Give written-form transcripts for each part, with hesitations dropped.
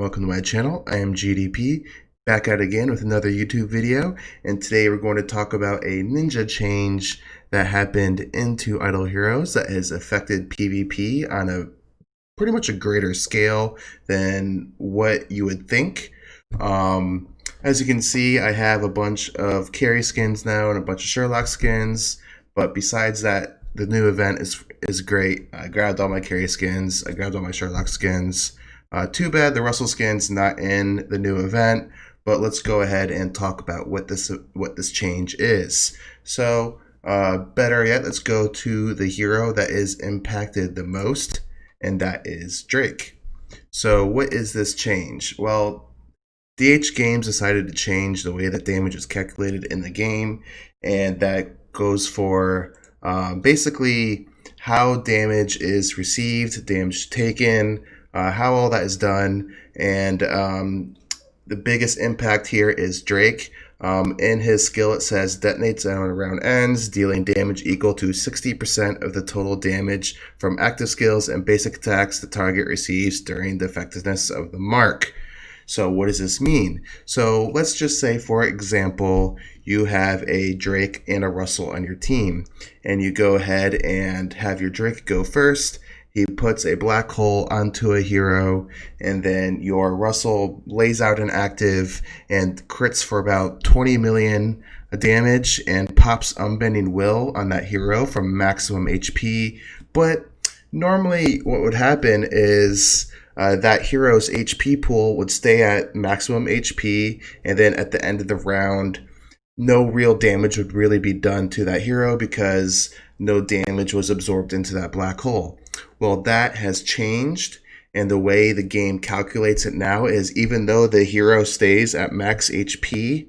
Welcome to my channel. I am GDP, back at it again with another YouTube video, and today we're going to talk about a ninja change that happened into Idle Heroes that has affected PvP on a pretty much a greater scale than what you would think. As you can see, I have a bunch of carry skins now and a bunch of Sherlock skins, but besides that, the new event is great. I grabbed all my carry skins, I grabbed all my Sherlock skins. Too bad the Russell skin's not in the new event, but let's go ahead and talk about what this change is. So, better yet, let's go to the hero that is impacted the most, and that is Drake. So, what is this change? Well, DH Games decided to change the way that damage is calculated in the game, and that goes for basically how damage is received, damage taken, how all that is done, and the biggest impact here is Drake. In his skill, it says detonates on round ends, dealing damage equal to 60% of the total damage from active skills and basic attacks the target receives during the effectiveness of the mark. So what does this mean? So let's just say, for example, you have a Drake and a Russell on your team, and you go ahead and have your Drake go first. He puts a black hole onto a hero, and then your Russell lays out an active and crits for about 20 million damage and pops Unbending Will on that hero from maximum HP. But normally what would happen is that hero's HP pool would stay at maximum HP, and then at the end of the round, no real damage would really be done to that hero because no damage was absorbed into that black hole. Well, that has changed, and the way the game calculates it now is even though the hero stays at max HP,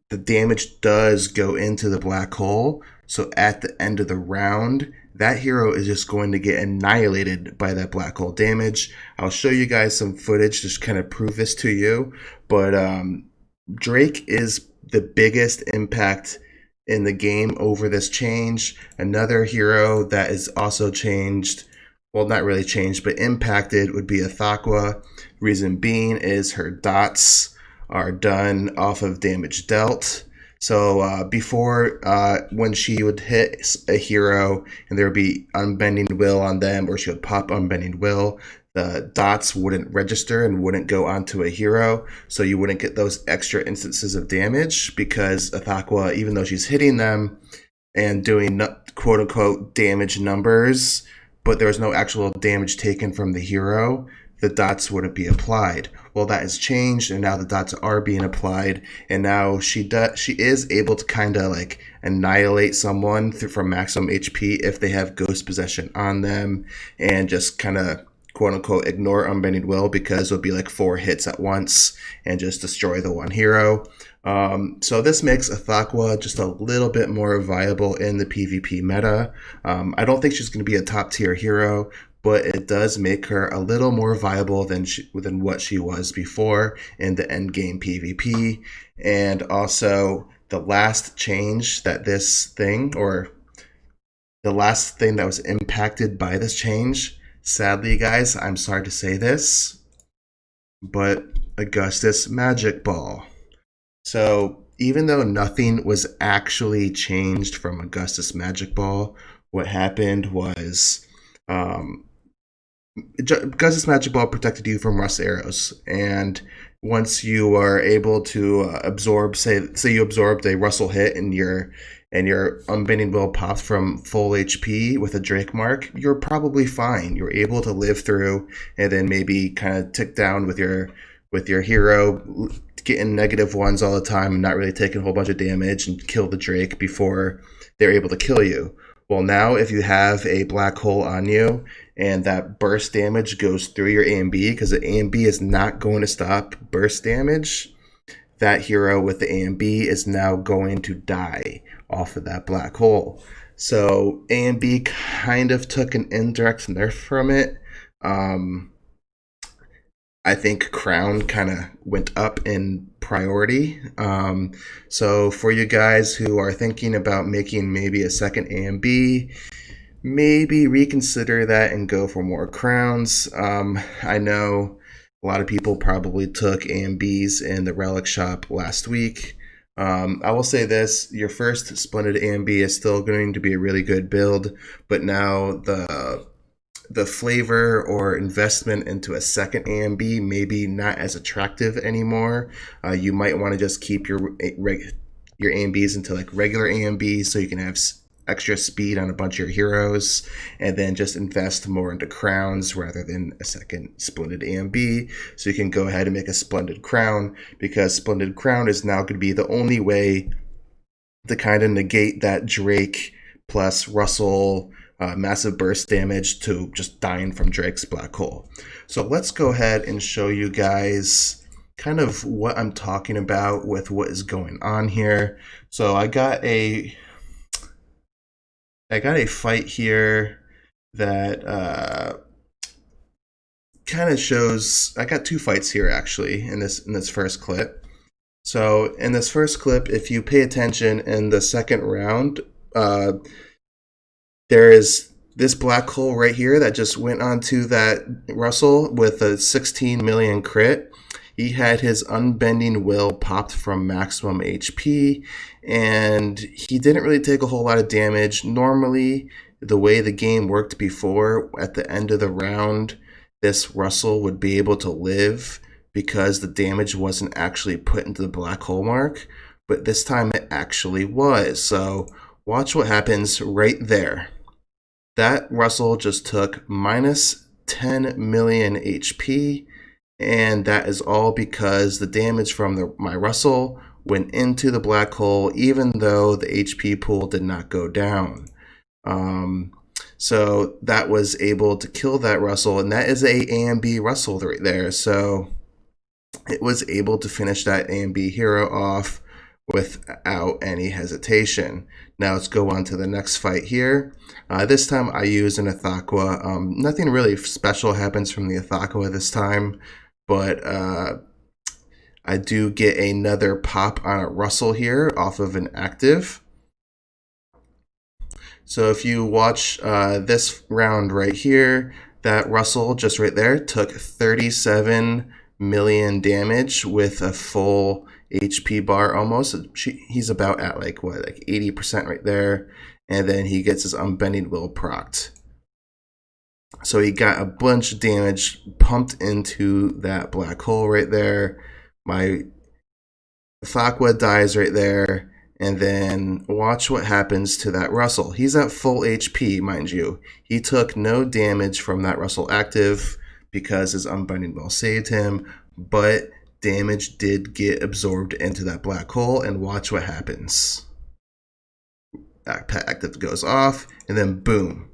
the damage does go into the black hole. So at the end of the round, that hero is just going to get annihilated by that black hole damage. I'll show you guys some footage to kind of prove this to you, but Drake is the biggest impact in the game over this change. Another hero that is also changed, well, not really changed, but impacted, would be Aqua. Reason being is her dots are done off of damage dealt. So before, when she would hit a hero and there would be Unbending Will on them, or she would pop Unbending Will, the dots wouldn't register and wouldn't go onto a hero, so you wouldn't get those extra instances of damage because Aqua, even though she's hitting them and doing quote-unquote damage numbers, but there was no actual damage taken from the hero, the dots wouldn't be applied. Well, that has changed, and now the dots are being applied, and now she is able to kind of like annihilate someone from maximum HP if they have Ghost Possession on them, and just kind of quote-unquote ignore Unbending Will because it would be like 4 hits at once and just destroy the one hero. So this makes Aqua just a little bit more viable in the PvP meta. I don't think she's going to be a top tier hero, but it does make her a little more viable than what she was before in the end game PvP. And also the last change that the last thing that was impacted by this change, sadly guys, I'm sorry to say this, but Augustus Magic Ball. So even though nothing was actually changed from Augustus Magic Ball, what happened was Augustus Magic Ball protected you from rust arrows, and once you are able to absorb, say you absorbed a Russell hit and your Unbending Will popped from full HP with a Drake mark, you're probably fine. You're able to live through, and then maybe kind of tick down with your hero, getting -1s all the time and not really taking a whole bunch of damage, and kill the Drake before they're able to kill you. Well, now if you have a black hole on you and that burst damage goes through your AMB, because the AMB is not going to stop burst damage, that hero with the AMB is now going to die off of that black hole. So AMB kind of took an indirect nerf from it. I think Crown kind of went up in priority. So for you guys who are thinking about making maybe a second AMB, maybe reconsider that and go for more crowns. I know A lot of people probably took AMBs in the relic shop last week. I will say this, your first Splendid AMB is still going to be a really good build, but now the flavor or investment into a second AMB maybe not as attractive anymore. You might want to just keep your AMBs into like regular AMBs so you can have extra speed on a bunch of your heroes, and then just invest more into crowns rather than a second Splendid AMB. So you can go ahead and make a Splendid Crown, because Splendid Crown is now going to be the only way to kind of negate that Drake plus Russell massive burst damage to just dying from Drake's black hole. So let's go ahead and show you guys kind of what I'm talking about with what is going on here. So I got a fight here that kind of shows. I got two fights here actually in this first clip. So in this first clip, if you pay attention in the second round, there is this black hole right here that just went onto that Russell with a 16 million crit. He had his Unbending Will popped from maximum HP, and he didn't really take a whole lot of damage. Normally, the way the game worked before, at the end of the round, this Russell would be able to live because the damage wasn't actually put into the black hole mark, but this time it actually was. So watch what happens right there. That Russell just took minus 10 million HP, and that is all because the damage from my Russell went into the black hole, even though the HP pool did not go down. So that was able to kill that Russell, and that is a AMB Russell right there. So it was able to finish that AMB hero off without any hesitation. Now let's go on to the next fight here. This time I use an Aqua. Nothing really special happens from the Aqua this time, but I do get another pop on a Russell here off of an active. So if you watch this round right here, that Russell just right there took 37 million damage with a full HP bar almost. He's about at like 80% right there, and then he gets his Unbending Will procced. So he got a bunch of damage pumped into that black hole right there. My Aqua dies right there, and then watch what happens to that Russell. He's at full HP, mind you. He took no damage from that Russell active because his Unbending Will saved him, but damage did get absorbed into that black hole, and watch what happens. Active goes off, and then boom,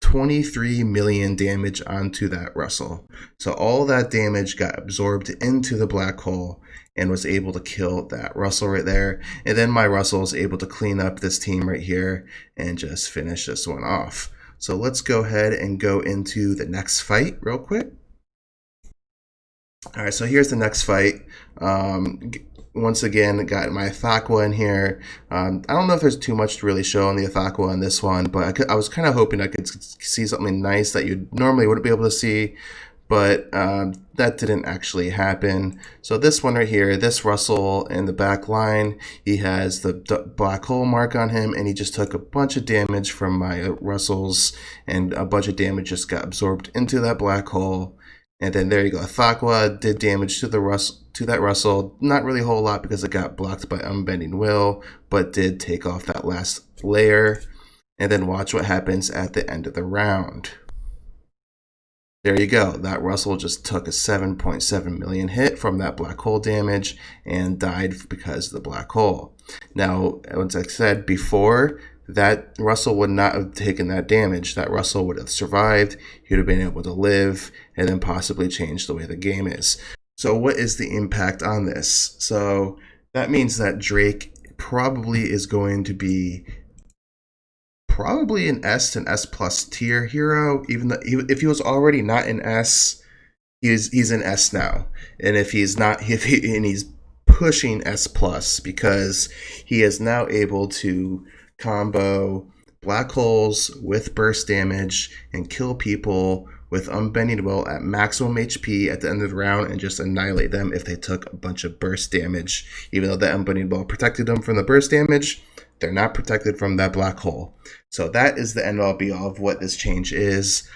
23 million damage onto that Russell. So all that damage got absorbed into the black hole and was able to kill that Russell right there. And then my Russell is able to clean up this team right here and just finish this one off. So let's go ahead and go into the next fight real quick. All right, so here's the next fight. Once again, got my Aqua in here. I don't know if there's too much to really show on the Aqua on this one, but I was kind of hoping I could see something nice that you normally wouldn't be able to see, but that didn't actually happen. So this one right here, this Russell in the back line, he has the black hole mark on him, and he just took a bunch of damage from my Russells, and a bunch of damage just got absorbed into that black hole. And then there you go. Aqua did damage to that Russell. Not really a whole lot because it got blocked by Unbending Will, but did take off that last layer. And then watch what happens at the end of the round. There you go. That Russell just took a 7.7 million hit from that black hole damage and died because of the black hole. Now, as I said before, that Russell would not have taken that damage. That Russell would have survived. He would have been able to live and then possibly change the way the game is. So what is the impact on this? So that means that Drake probably is going to be probably an S and S plus tier hero, even though if he was already not an S, he's an S now. And if he's not, and he's pushing S plus because he is now able to combo black holes with burst damage and kill people with Unbending Will at maximum HP at the end of the round and just annihilate them if they took a bunch of burst damage. Even though the Unbending Will protected them from the burst damage, they're not protected from that black hole. So that is the end all be all of what this change is.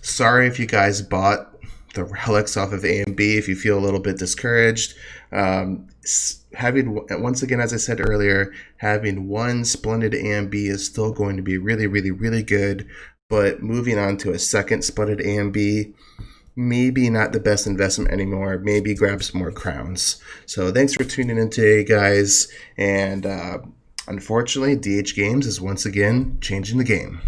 Sorry if you guys bought the relics off of A and B, if you feel a little bit discouraged. Having, once again, as I said earlier, having one splendid A and B is still going to be really, really, really good. But moving on to a second splendid A and B, maybe not the best investment anymore. Maybe grab some more crowns. So thanks for tuning in today, guys. And unfortunately, DH Games is once again changing the game.